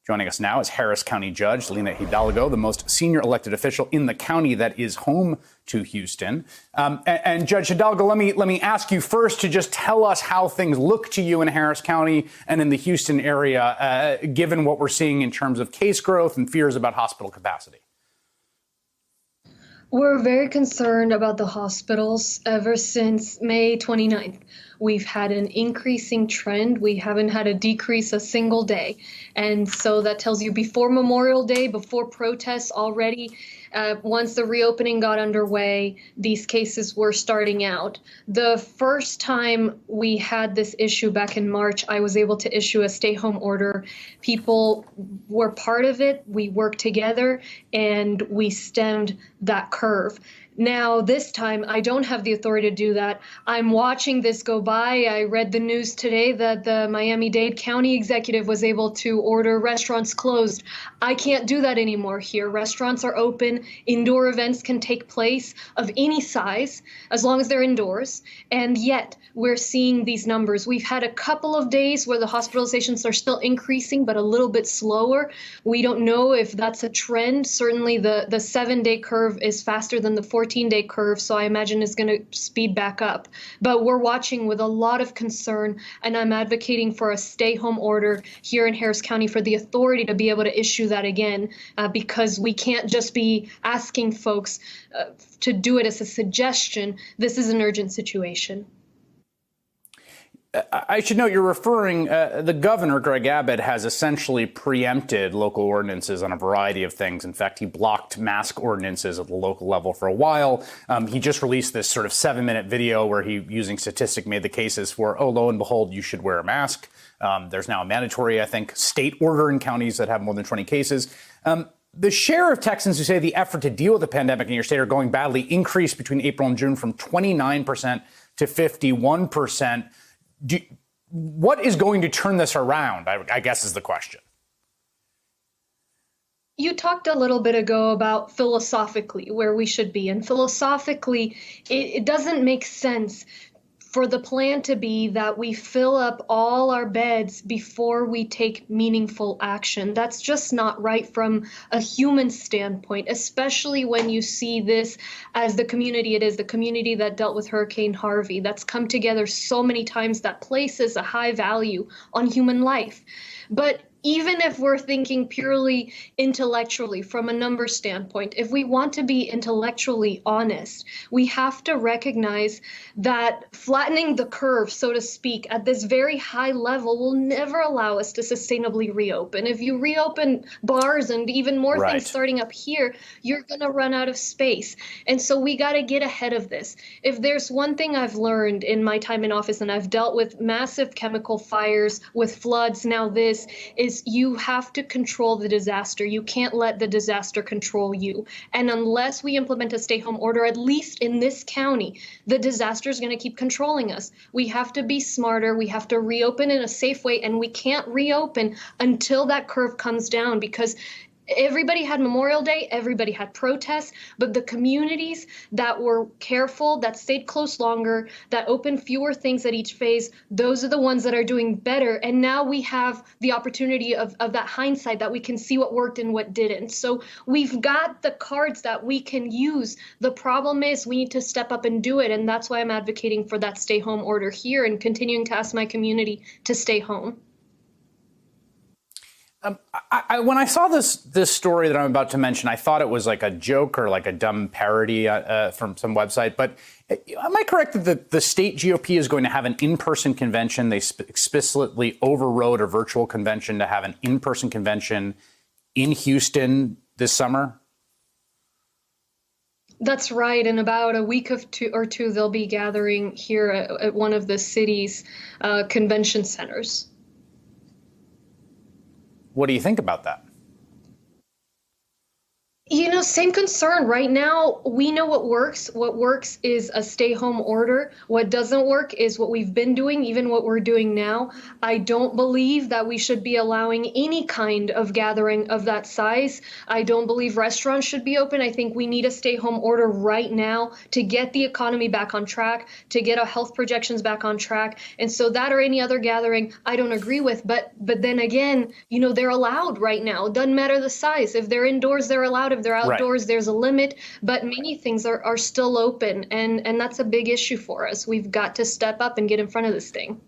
Joining us now is Harris County Judge Lina Hidalgo, the most senior elected official in the county that is home to Houston. And Judge Hidalgo, let me ask you first to just tell us how things look to you in Harris County and in the Houston area, given what we're seeing in terms of case growth and fears about hospital capacity. We're very concerned about the hospitals ever since May 29th. We've had an increasing trend. We haven't had a decrease a single day. And so that tells you before Memorial Day, before protests already, once the reopening got underway, these cases were starting out. The first time we had this issue back in March, I was able to issue a stay-home order. People were part of it. We worked together, and we stemmed that curve. Now, this time, I don't have the authority to do that. I'm watching this go by. I read the news today that the Miami-Dade County executive was able to order restaurants closed. I can't do that anymore here. Restaurants are open. Indoor events can take place of any size, as long as they're indoors. And yet, we're seeing these numbers. We've had a couple of days where the hospitalizations are still increasing, but a little bit slower. We don't know if that's a trend. Certainly, the 7-day curve is faster than the 14-day curve, so I imagine it's going to speed back up. But we're watching with a lot of concern, and I'm advocating for a stay-home order here in Harris County for the authority to be able to issue that again, because we can't just be asking folks to do it as a suggestion. This is an urgent situation. I should note you're referring, the governor, Greg Abbott, has essentially preempted local ordinances on a variety of things. In fact, he blocked mask ordinances at the local level for a while. He just released this sort of 7-minute video where he, using statistic, made the cases for, oh, lo and behold, you should wear a mask. There's now a mandatory, I think, state order in counties that have more than 20 cases. The share of Texans who say the effort to deal with the pandemic in your state are going badly increased between April and June from 29% to 51%. What is going to turn this around, I guess, is the question. You talked a little bit ago about philosophically where we should be. And philosophically, it doesn't make sense for the plan to be that we fill up all our beds before we take meaningful action. That's just not right from a human standpoint, especially when you see this as the community it is, the community that dealt with Hurricane Harvey, that's come together so many times, that places a high value on human life. But even if we're thinking purely intellectually from a number standpoint, if we want to be intellectually honest, we have to recognize that flattening the curve, so to speak, at this very high level will never allow us to sustainably reopen. If you reopen bars and even more things starting up here, you're going to run out of space. And so we got to get ahead of this. If there's one thing I've learned in my time in office, and I've dealt with massive chemical fires, with floods, now this, is you have to control the disaster. You can't let the disaster control you. And unless we implement a stay-home order, at least in this county, the disaster is going to keep controlling us. We have to be smarter. We have to reopen in a safe way, and we can't reopen until that curve comes down, because everybody had Memorial Day, everybody had protests, but the communities that were careful, that stayed close longer, that opened fewer things at each phase, those are the ones that are doing better. And now we have the opportunity of that hindsight, that we can see what worked and what didn't. So we've got the cards that we can use. The problem is we need to step up and do it. And that's why I'm advocating for that stay home order here and continuing to ask my community to stay home. When I saw this story that I'm about to mention, I thought it was like a joke or like a dumb parody from some website. But am I correct that the state GOP is going to have an in-person convention? They explicitly overrode a virtual convention to have an in-person convention in Houston this summer? That's right. In about a week or two, they'll be gathering here at one of the city's convention centers. What do you think about that? You know, same concern. Right now, we know what works. What works is a stay-home order. What doesn't work is what we've been doing, even what we're doing now. I don't believe that we should be allowing any kind of gathering of that size. I don't believe restaurants should be open. I think we need a stay-home order right now to get the economy back on track, to get our health projections back on track. And so that or any other gathering, I don't agree with. But then again, they're allowed right now. It doesn't matter the size. If they're indoors, they're allowed. If they're outdoors, there's a limit. But many things are still open. And that's a big issue for us. We've got to step up and get in front of this thing.